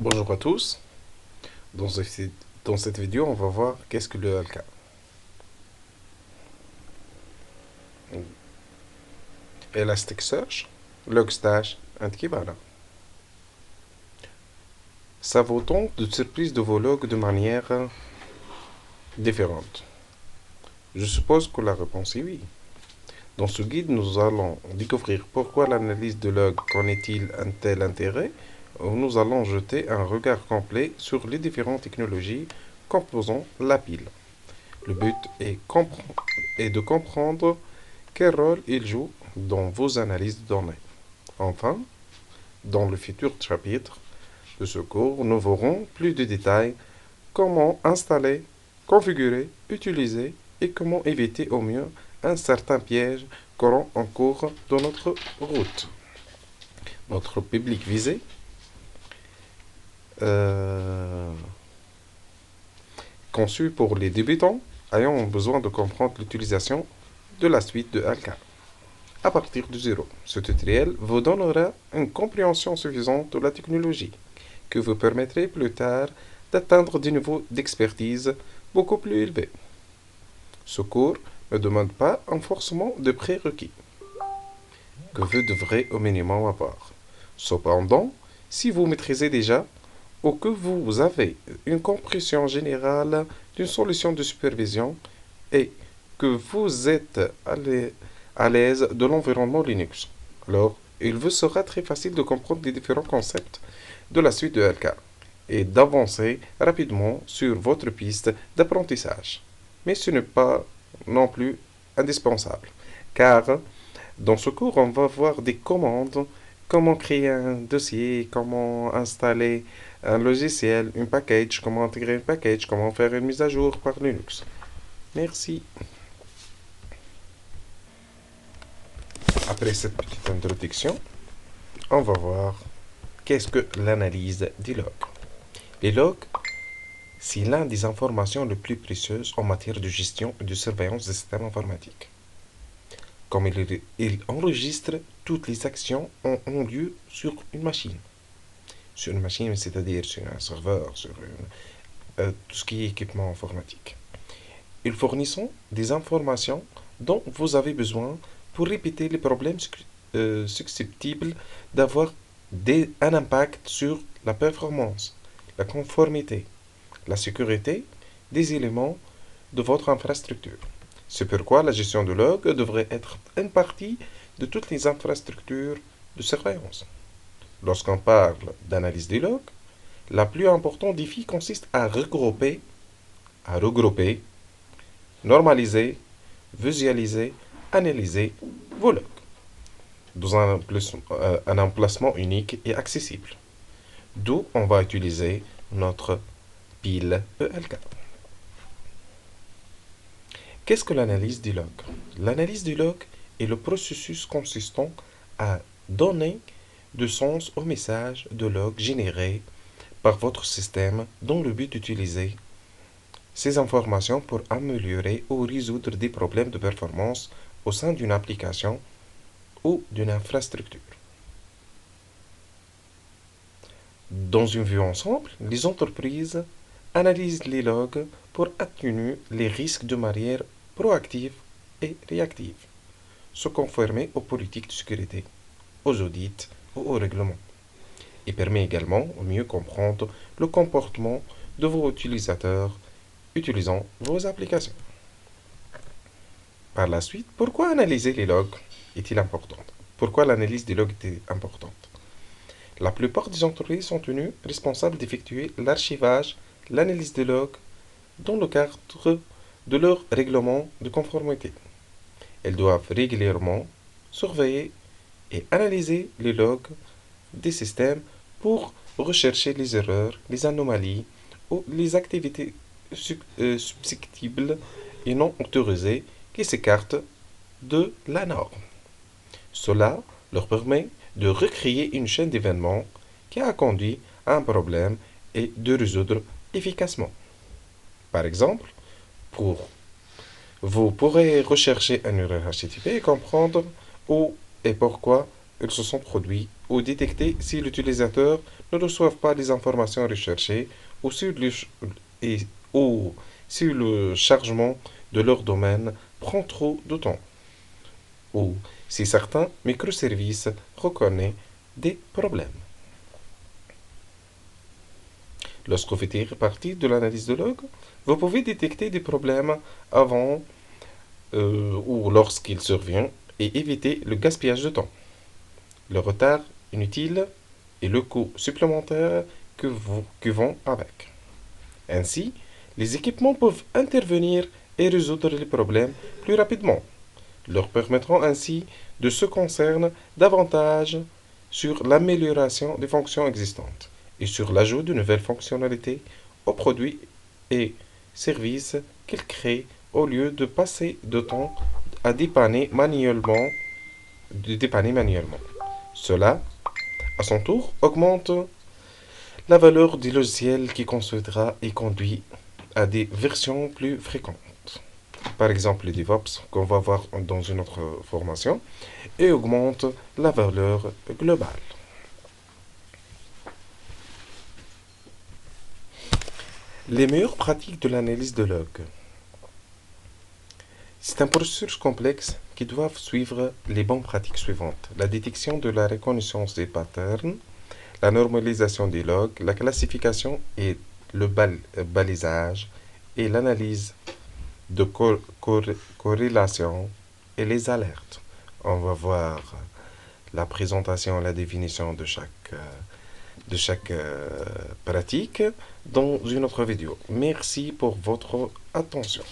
Bonjour à tous. Dans cette vidéo, on va voir qu'est-ce que le halka. Elasticsearch, Logstash and Kibana. Ça vous tente de surprise de vos logs de manière différente. Je suppose que la réponse est oui. Dans ce guide, nous allons découvrir pourquoi l'analyse de log connaît-il un tel intérêt. Nous allons jeter un regard complet sur les différentes technologies composant la pile. Le but est de comprendre quel rôle il joue dans vos analyses de données. Enfin, dans le futur chapitre de ce cours, nous verrons plus de détails comment installer, configurer, utiliser et comment éviter au mieux un certain piège courant en cours de notre route. Notre public visé euh, conçu pour les débutants ayant besoin de comprendre l'utilisation de la suite de Alka à partir de zéro. Ce tutoriel vous donnera une compréhension suffisante de la technologie que vous permettrez plus tard d'atteindre des niveaux d'expertise beaucoup plus élevés. Ce cours ne demande pas un forcément de prérequis que vous devrez au minimum avoir. Cependant, si vous maîtrisez déjà ou que vous avez une compréhension générale d'une solution de supervision et que vous êtes à l'aise de l'environnement Linux, alors il vous sera très facile de comprendre les différents concepts de la suite de LK et d'avancer rapidement sur votre piste d'apprentissage. Mais ce n'est pas non plus indispensable, car dans ce cours, on va voir des commandes, comment créer un dossier, comment installer un logiciel, un package, comment intégrer un package, comment faire une mise à jour par Linux. Merci. Après cette petite introduction, on va voir qu'est-ce que l'analyse des logs. Les logs, c'est l'un des informations les plus précieuses en matière de gestion et de surveillance des systèmes informatiques. Comme il enregistre toutes les actions ont lieu sur une machine. Sur une machine, c'est-à-dire sur un serveur, sur tout ce qui est équipement informatique. Ils fournissent des informations dont vous avez besoin pour répéter les problèmes susceptibles d'avoir un impact sur la performance, la conformité, la sécurité des éléments de votre infrastructure. C'est pourquoi la gestion de log devrait être une partie de toutes les infrastructures de surveillance. Lorsqu'on parle d'analyse des logs, la plus importante défi consiste à regrouper, normaliser, visualiser, analyser vos logs dans un emplacement unique et accessible. D'où on va utiliser notre pile ELK. Qu'est-ce que l'analyse du log? L'analyse du log est le processus consistant à donner de sens au message de log généré par votre système dans le but d'utiliser ces informations pour améliorer ou résoudre des problèmes de performance au sein d'une application ou d'une infrastructure. Dans une vue ensemble, les entreprises analysent les logs pour atténuer les risques de manière proactive et réactive, se conformer aux politiques de sécurité, aux audits ou aux règlements, et permet également de mieux comprendre le comportement de vos utilisateurs utilisant vos applications. Par la suite, pourquoi analyser les logs est-il important? Pourquoi l'analyse des logs est importante? La plupart des entreprises sont tenues responsables d'effectuer l'archivage, l'analyse des logs dans le cadre de leur règlement de conformité. Elles doivent régulièrement surveiller et analyser les logs des systèmes pour rechercher les erreurs, les anomalies ou les activités susceptibles et non autorisées qui s'écartent de la norme. Cela leur permet de recréer une chaîne d'événements qui a conduit à un problème et de résoudre efficacement. Par exemple, vous pourrez rechercher un URL HTTP et comprendre où et pourquoi ils se sont produits ou détecter si l'utilisateur ne reçoit pas les informations recherchées ou et- ou si le chargement de leur domaine prend trop de temps ou si certains microservices reconnaissent des problèmes. Lorsque vous faites partie de l'analyse de log, vous pouvez détecter des problèmes avant ou lorsqu'il survient et éviter le gaspillage de temps, le retard inutile et le coût supplémentaire que vont avec. Ainsi, les équipements peuvent intervenir et résoudre les problèmes plus rapidement, leur permettant ainsi de se concentrer davantage sur l'amélioration des fonctions existantes et sur l'ajout de nouvelles fonctionnalités aux produits et services qu'ils créent au lieu de passer de temps à dépanner manuellement. Cela, à son tour, augmente la valeur du logiciel qui construira et conduit à des versions plus fréquentes. Par exemple, les DevOps, qu'on va voir dans une autre formation, et augmente la valeur globale. Les meilleures pratiques de l'analyse de log. C'est un processus complexe qui doit suivre les bonnes pratiques suivantes. La détection de la reconnaissance des patterns, la normalisation des logs, la classification et le balisage et l'analyse de corrélation et les alertes. On va voir la présentation et la définition de chaque pratique dans une autre vidéo. Merci pour votre attention.